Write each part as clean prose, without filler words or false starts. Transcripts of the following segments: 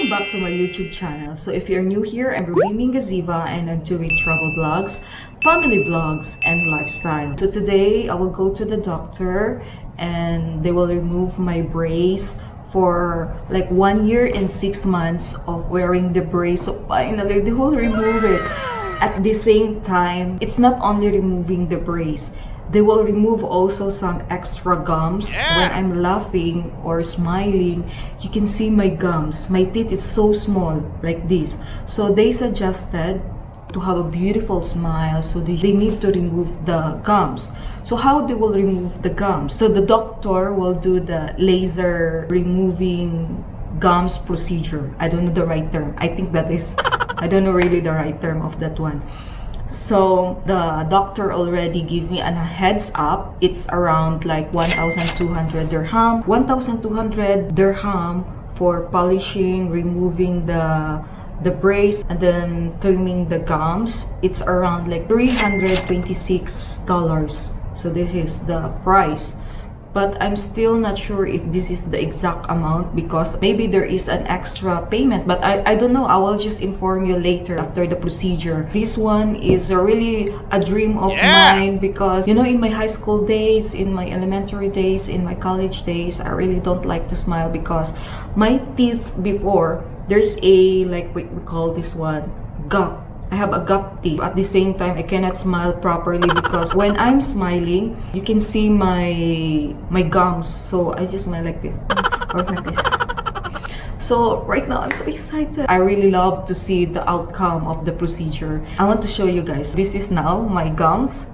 Welcome back to my YouTube channel. So if you're new here, I'm 𝙆𝙤𝙤𝙤𝙤 and I'm doing travel vlogs, family vlogs, and lifestyle. So today I will go to the doctor and they will remove my brace for like 1 year and 6 months of wearing the brace. So finally they will remove it. At the same time, it's not only removing the brace, they will remove also some extra gums. When I'm laughing or smiling, you can see my gums. My teeth is so small, like this. So they suggested to have a beautiful smile, so they need to remove the gums. So how they will remove the gums? So the doctor will do the laser removing gums procedure. I don't know the right term. I think that is, I don't know really the right term of that one. So the doctor already gave me a heads up. It's around like 1,200 dirham. 1,200 dirham for polishing, removing the brace, and then trimming the gums. It's around like $326. So this is the price. But I'm still not sure if this is the exact amount, because maybe there is an extra payment, but I don't know. I will just inform you later after the procedure. This one is really a dream of mine, because you know, in my high school days, in my elementary days, in my college days, I really don't like to smile because my teeth before, there's a, like we call this one, gap. I have a gap teeth. At the same time, I cannot smile properly because when I'm smiling, you can see my gums. So I just smile like this or like this. So right now, I'm so excited. I really love to see the outcome of the procedure. I want to show you guys. This is now my gums.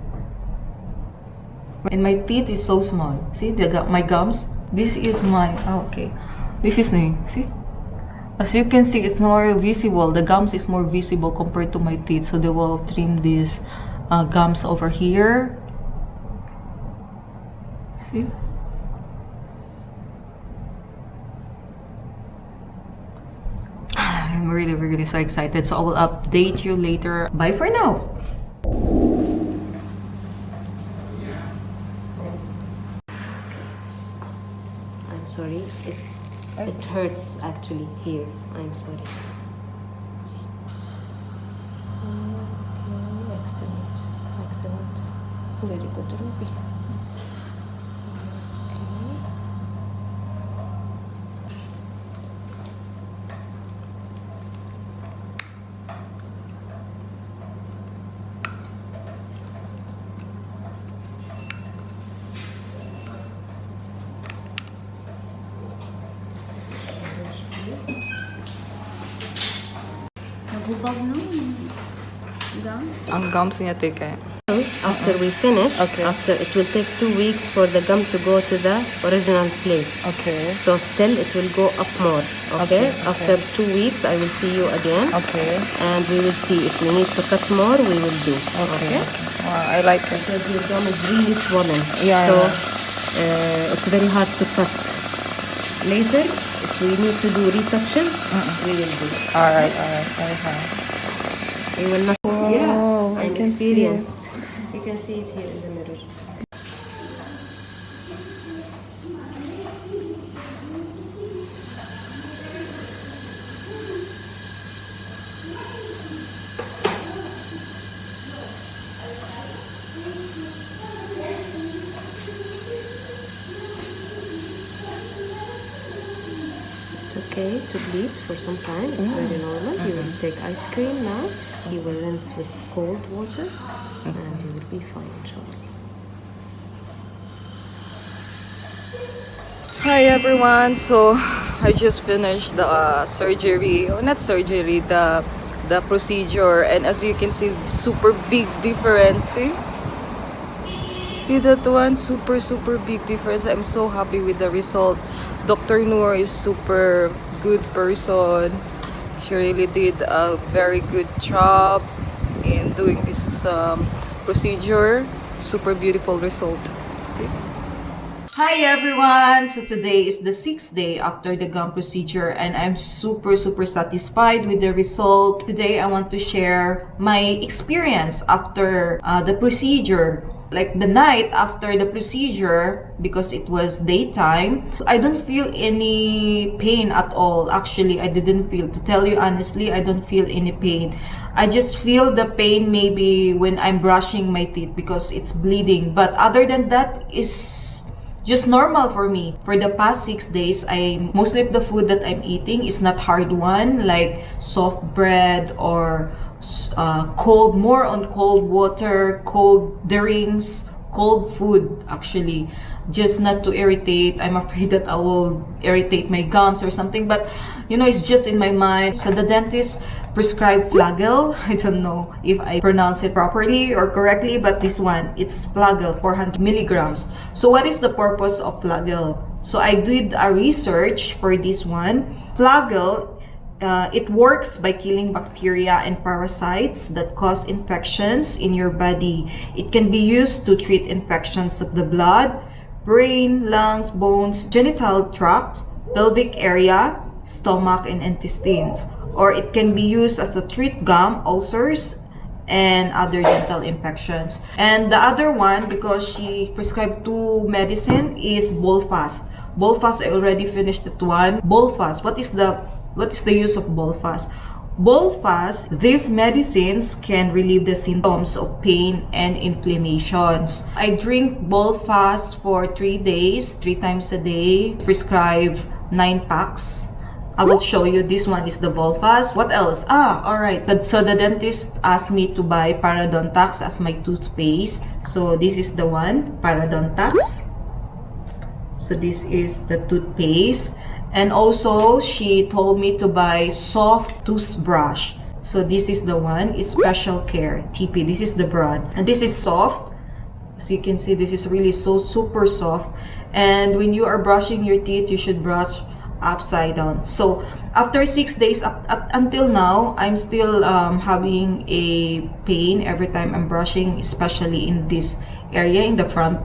And my teeth is so small. See, my gums? This is my, okay. This is me, see? As you can see, it's more visible. The gums is more visible compared to my teeth. So they will trim these gums over here. See? I'm really so excited. So I will update you later. Bye for now. I'm sorry. It hurts actually here. I'm sorry. Okay, excellent. Excellent. Very good, Ruby. Ang gums niya tika. After we finish, after it will take 2 weeks for the gum to go to the original place. Okay. So still it will go up more. Okay. After 2 weeks, I will see you again. Okay. And we will see if we need to cut more. We will do. Okay. Wow, I like it. Because your gum is really swollen. Yeah. So it's very hard to cut. Later, if we need to do retouches, we will do. Alright. You will not. Oh, I'm I can experienced. You can see it here in the mirror. It's okay to bleed for some time. It's very normal. You will take ice cream now. You will rinse with cold water, and you will be fine, inshallah. Hi everyone. So I just finished the surgery, or not surgery, the procedure, and as you can see, super big difference. See that one? Super big difference. I'm so happy with the result. Dr. Noor is super good person. She really did a very good job in doing this procedure. Super beautiful result. See? Hi everyone! So today is the 6th day after the gum procedure, and I'm super satisfied with the result. Today I want to share my experience after the procedure. Like the night after the procedure, because it was daytime, I don't feel any pain at all. Actually, I didn't feel, to tell you honestly, I don't feel any pain. I just feel the pain maybe when I'm brushing my teeth because it's bleeding. But other than that, is just normal for me. For the past 6 days, mostly of the food that I'm eating is not hard one, like soft bread or more on cold water, cold drinks, cold food actually, just not to irritate. I'm afraid that I will irritate my gums or something, but you know, it's just in my mind. So the dentist prescribed Flagyl. I don't know if I pronounce it properly or correctly, but this one, it's Flagyl, 400 milligrams. So what is the purpose of Flagyl? So I did a research for this one. Flagyl, it works by killing bacteria and parasites that cause infections in your body. It can be used to treat infections of the blood, brain, lungs, bones, genital tract, pelvic area, stomach, and intestines. Or it can be used as a treat gum ulcers and other dental infections. And the other one, because she prescribed 2 medicine, is Bullfast. Bullfast, I already finished that one. Bullfast, what is the use of Bullfast? Bullfast, these medicines can relieve the symptoms of pain and inflammations. I drink Bullfast for 3 days, 3 times a day. Prescribe 9 packs. I will show you. This one is the Bullfast. What else? Alright. So the dentist asked me to buy Parodontax as my toothpaste. So this is the one, Parodontax. So this is the toothpaste. And also, she told me to buy soft toothbrush. So this is the one, it's Special Care, TP. This is the brand. And this is soft. As you can see, this is really so super soft. And when you are brushing your teeth, you should brush upside down. So after 6 days, up until now, I'm still having a pain every time I'm brushing, especially in this area, in the front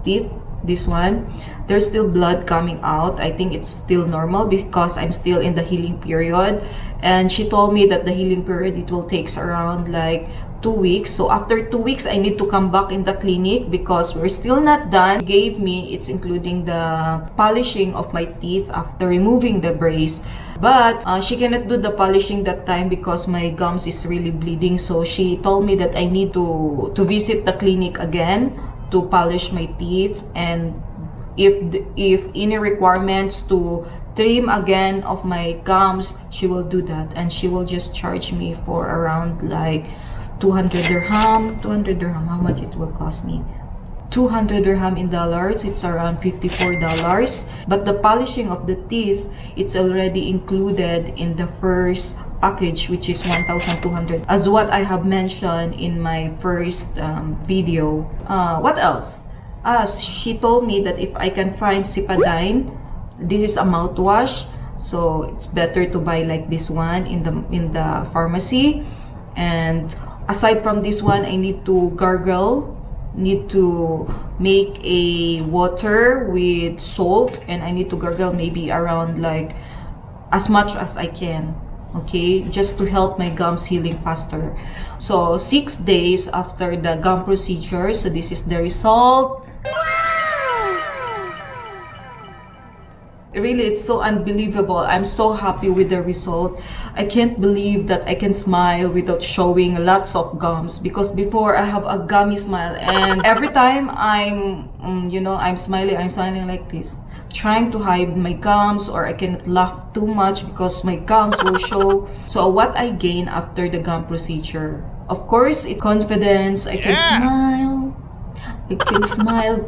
teeth. This one, there's still blood coming out. I think it's still normal because I'm still in the healing period. And she told me that the healing period, it will take around like 2 weeks. So after 2 weeks, I need to come back in the clinic because we're still not done. She gave me, it's including the polishing of my teeth after removing the brace. But she cannot do the polishing that time because my gums is really bleeding. So she told me that I need to visit the clinic again to polish my teeth, and if any requirements to trim again of my gums, she will do that, and she will just charge me for around like 200 dirham. How much it will cost me? 200 dirham in dollars, it's around $54. But the polishing of the teeth, it's already included in the first package, which is 1,200, as what I have mentioned in my first video. What else? She told me that if I can find Cipadine, this is a mouthwash, so it's better to buy like this one in the pharmacy. And aside from this one, I need to gargle, need to make a water with salt, and I need to gargle maybe around like as much as I can, okay, just to help my gums healing faster. So 6 days after the gum procedure, so this is the result. Really, it's so unbelievable. I'm so happy with the result. I can't believe that I can smile without showing lots of gums, because before I have a gummy smile, and every time I'm I'm smiling like this, trying to hide my gums, or I cannot laugh too much because my gums will show. So what I gain after the gum procedure, of course, it's confidence. I can smile. I can smile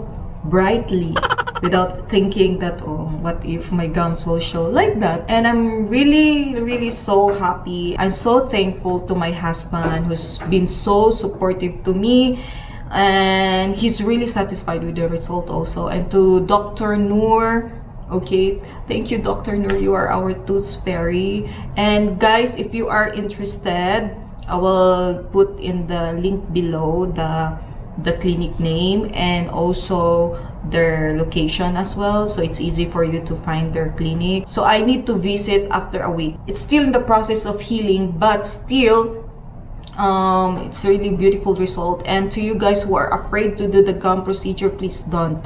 brightly without thinking that, oh, what if my gums will show like that. And I'm really so happy. I'm so thankful to my husband, who's been so supportive to me, and he's really satisfied with the result also. And to Dr. Noor, okay, thank you, Dr. Noor, you are our tooth fairy. And guys, if you are interested, I will put in the link below the clinic name and also their location as well, so it's easy for you to find their clinic. So I need to visit after a week. It's still in the process of healing, but still It's really beautiful result. And to you guys who are afraid to do the gum procedure, please don't.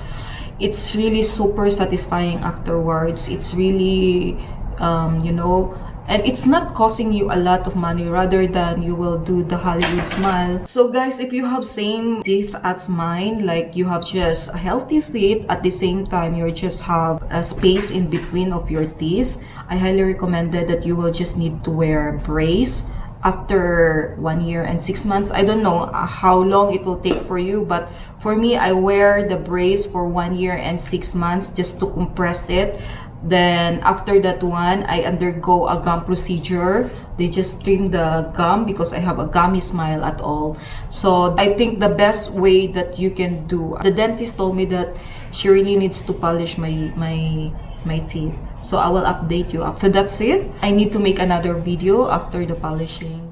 It's really super satisfying afterwards. It's really you know, and it's not costing you a lot of money rather than you will do the Hollywood smile. So guys, if you have same teeth as mine, like you have just a healthy teeth, at the same time you just have a space in between of your teeth, I highly recommend that you will just need to wear brace after 1 year and 6 months. I don't know how long it will take for you, but for me, I wear the brace for 1 year and 6 months just to compress it. Then after that one, I undergo a gum procedure. They just trim the gum because I have a gummy smile at all. So I think the best way that you can do, the dentist told me that she really needs to polish my teeth. So I will update you up. So that's it. I need to make another video after the polishing.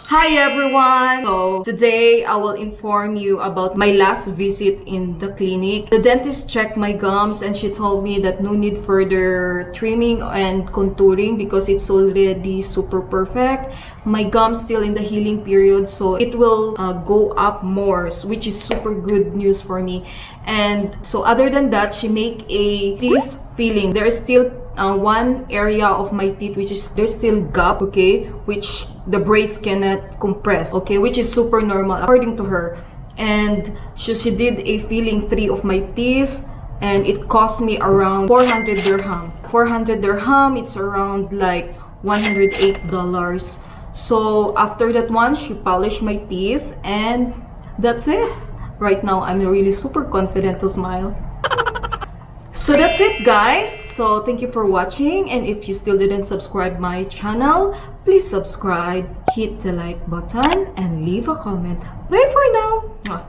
Hi everyone! So today I will inform you about my last visit in the clinic. The dentist checked my gums and she told me that no need further trimming and contouring because it's already super perfect. My gums still in the healing period, so it will go up more, which is super good news for me. And so other than that, she make a teeth filling. There is still one area of my teeth which is there's still gap, okay, which the brace cannot compress, okay, which is super normal according to her. And she did a filling 3 of my teeth and it cost me around 400 dirham. 400 dirham, it's around like $108. So after that one, she polished my teeth and that's it. Right now I'm really super confident to smile. So that's it guys. So thank you for watching, and if you still didn't subscribe my channel, please subscribe, hit the like button and leave a comment. Bye for now.